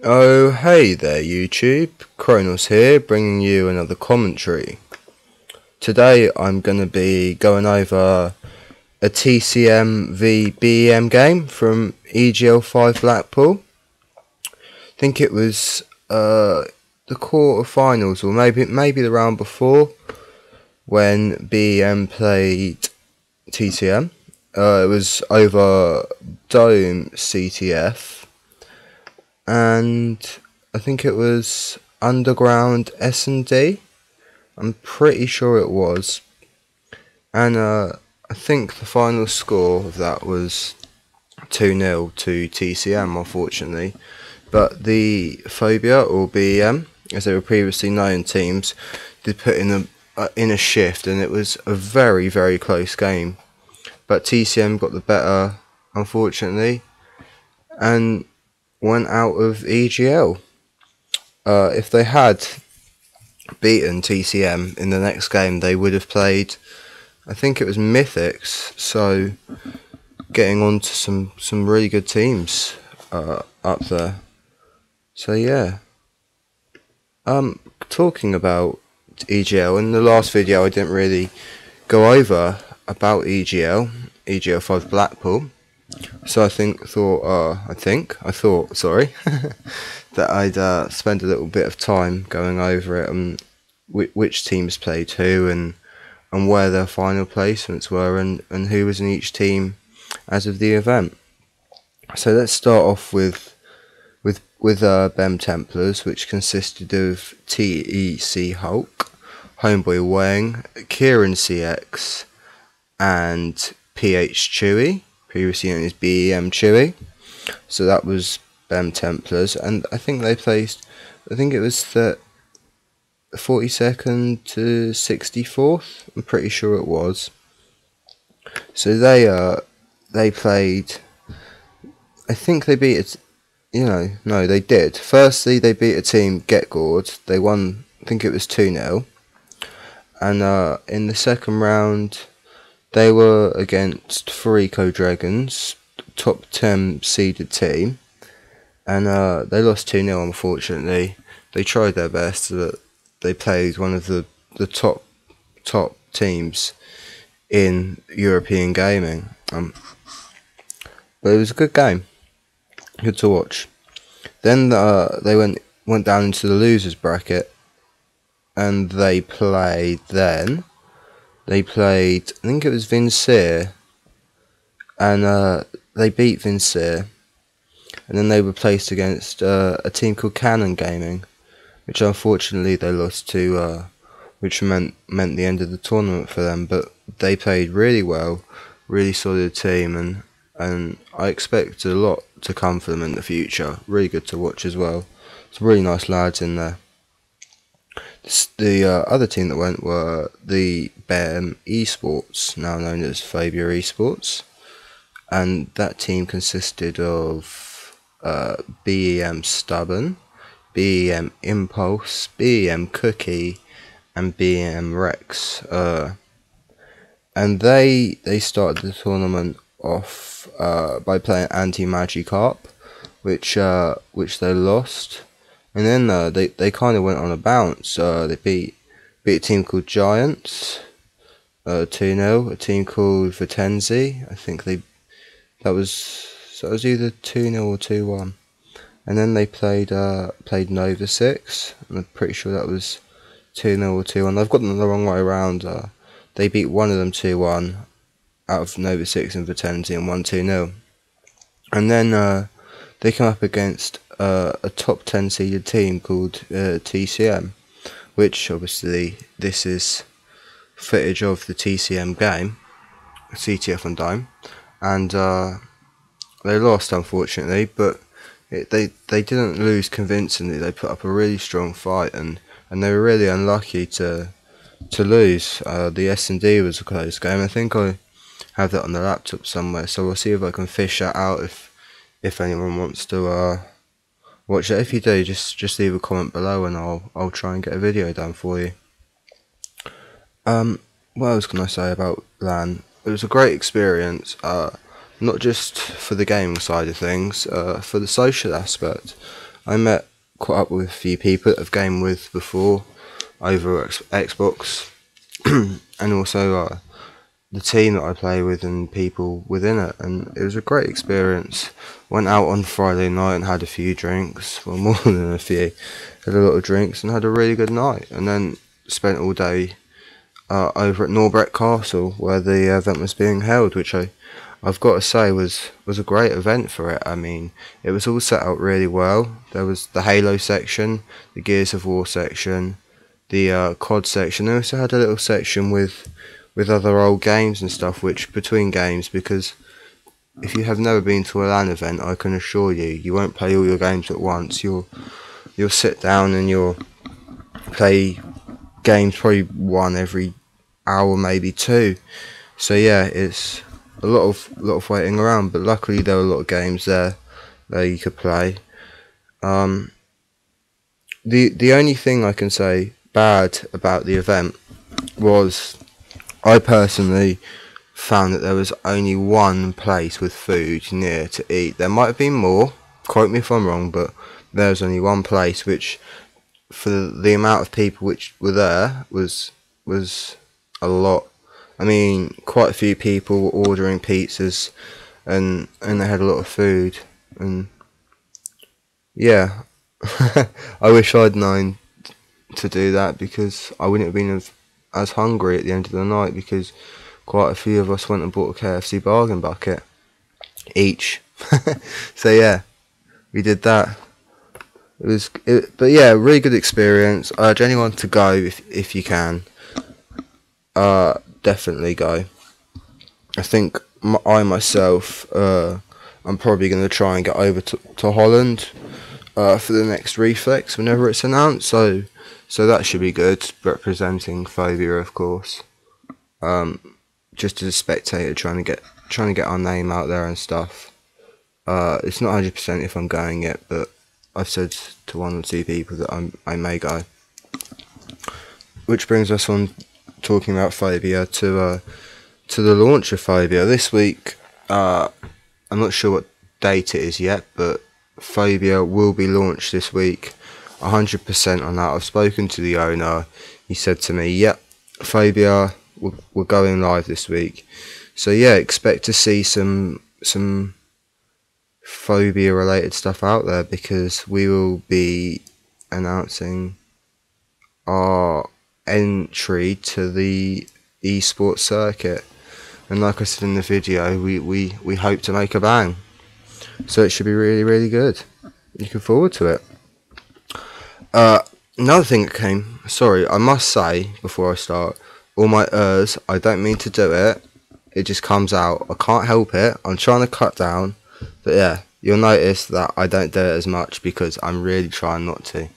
Oh, hey there YouTube, Kronos here, bringing you another commentary. Today I'm going to be going over a TCM v BEM game from EGL5 Blackpool. I think it was the quarter-finals, or maybe the round before, when BEM played TCM. It was over Dome CTF. And I think it was Underground S&D. I'm pretty sure it was. And I think the final score of that was 2-0 to TCM, unfortunately. But the Phobia, or BEM, as they were previously known teams, did put in a shift, and it was a very, very close game. But TCM got the better, unfortunately, and went out of EGL. If they had beaten TCM in the next game, they would have played, I think it was Mythics, so getting on to some really good teams up there. So yeah, talking about EGL, in the last video I didn't really go over about EGL5 Blackpool. So I thought that I'd spend a little bit of time going over it and which teams played who and where their final placements were and who was in each team as of the event. So let's start off with BeM Templars, which consisted of TEC Hulk, Homeboy Wang, Kieran CX, and PH Chewy, previously known as BEM Chewy. So that was BeM Templars, and I think they placed, I think it was the 42nd to 64th. I'm pretty sure it was. So they played, I think they beat it. No, they did. Firstly, they beat a team Get Gored. They won, I think it was 2-0. And in the second round, they were against Furico Dragons, top 10 seeded team, and they lost 2-0, unfortunately. They tried their best, but they played one of the top teams in European gaming. But it was a good game, good to watch. Then they went down into the losers bracket, and they played then. They played, I think it was Vincere, and they beat Vincere. And then they were placed against a team called Canon Gaming, which unfortunately they lost to, which meant the end of the tournament for them. But they played really well, really solid team, and I expect a lot to come for them in the future. Really good to watch as well. Some really nice lads in there. The other team that went were the BeM Esports, now known as Phobia Esports, and that team consisted of BEM Stubborn, BEM Impulse, BEM Cookie, and BEM Rex. And they started the tournament off by playing Anti-Magikarp, which they lost. And then they kind of went on a bounce. They beat a team called Giants 2-0. A team called Vitenzi. I think that was either 2-0 or 2-1. And then they played Nova 6. And I'm pretty sure that was 2-0 or 2-1. I've got them the wrong way around. They beat one of them 2-1 out of Nova 6 and Vitenzi, and won 2-0. And then they come up against a top 10 seeded team called TCM, which obviously this is footage of the TCM game, CTF on Dome, and they lost, unfortunately, but they didn't lose convincingly. They put up a really strong fight, and they were really unlucky to lose. The S&D was a close game. I think I have that on the laptop somewhere, so we'll see if I can fish that out if anyone wants to watch it. If you do, just leave a comment below, and I'll try and get a video done for you. What else can I say about LAN? It was a great experience, not just for the gaming side of things, for the social aspect. I caught up with a few people that I've gamed with before over Xbox, and also the team that I play with and people within it, and it was a great experience. Went out on Friday night and had a few drinks, well, more than a few, had a lot of drinks and had a really good night, and then spent all day over at Norbreck Castle where the event was being held, which I've got to say was a great event for it. I mean, it was all set out really well. There was the Halo section, the Gears of War section, the COD section. They also had a little section with other old games and stuff, which between games, because if you have never been to a LAN event, I can assure you, you won't play all your games at once. You'll sit down and you'll play games probably one every hour, maybe two. So yeah, it's a lot of waiting around, but luckily there were a lot of games there that you could play. The only thing I can say bad about the event was I personally found that there was only one place with food near to eat. There might have been more, quote me if I'm wrong, but there was only one place, which for the amount of people which were there was a lot. I mean, quite a few people were ordering pizzas and they had a lot of food, and yeah, I wish I'd known to do that, because I wouldn't have been as hungry at the end of the night, because quite a few of us went and bought a KFC bargain bucket each. So yeah, we did that. But yeah, really good experience. I urge anyone to go if you can. Definitely go. I think I myself, I'm probably going to try and get over to Holland for the next Reflex whenever it's announced. So that should be good. Representing Phobia, of course. Just as a spectator, trying to get our name out there and stuff. It's not 100% if I'm going yet, but I've said to one or two people that I may go. Which brings us on talking about Phobia to the launch of Phobia this week. I'm not sure what date it is yet, but Phobia will be launched this week. 100% on that. I've spoken to the owner. He said to me, "Yep, Phobia, we're going live this week." So yeah, expect to see some Phobia related stuff out there, because we will be announcing our entry to the esports circuit, and like I said in the video, we hope to make a bang, so it should be really good. Looking forward to it. Another thing that came, sorry, I must say before I start, all my I don't mean to do it, it just comes out, I can't help it, I'm trying to cut down, but yeah, you'll notice that I don't do it as much because I'm really trying not to.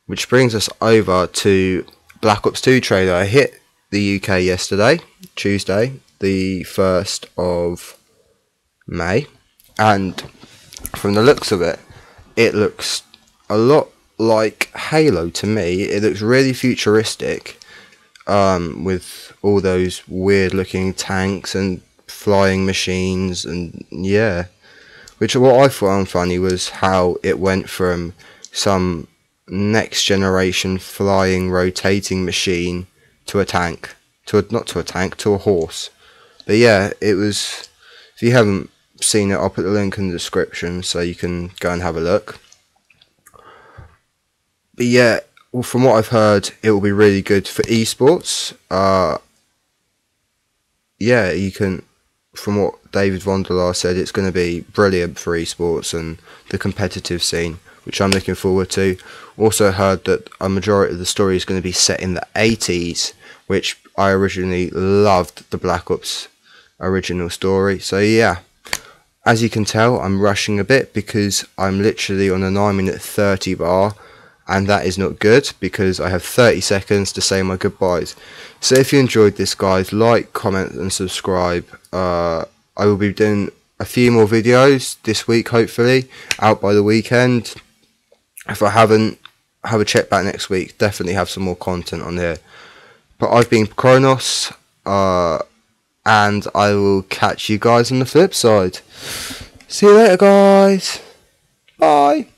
Which brings us over to Black Ops 2 trailer. I hit the UK yesterday, Tuesday, the 1st of May, and from the looks of it, it looks a lot like Halo to me. It looks really futuristic, with all those weird looking tanks and flying machines, and yeah, which what I found funny was how it went from some next generation flying rotating machine to a tank, to a horse. But yeah, it was, if you haven't seen it, I'll put the link in the description so you can go and have a look. But yeah, well, from what I've heard, it will be really good for esports. Yeah, you can, from what David Vondelar said, it's going to be brilliant for esports and the competitive scene, which I'm looking forward to. Also heard that a majority of the story is going to be set in the 80s, which I originally loved the Black Ops original story. So yeah, as you can tell, I'm rushing a bit because I'm literally on a 9-minute 30 bar, and that is not good because I have 30 seconds to say my goodbyes. So if you enjoyed this, guys, like, comment and subscribe. I will be doing a few more videos this week, hopefully, out by the weekend. If I haven't, have a check back next week. Definitely have some more content on here. But I've been Kronos, and I will catch you guys on the flip side. See you later, guys. Bye.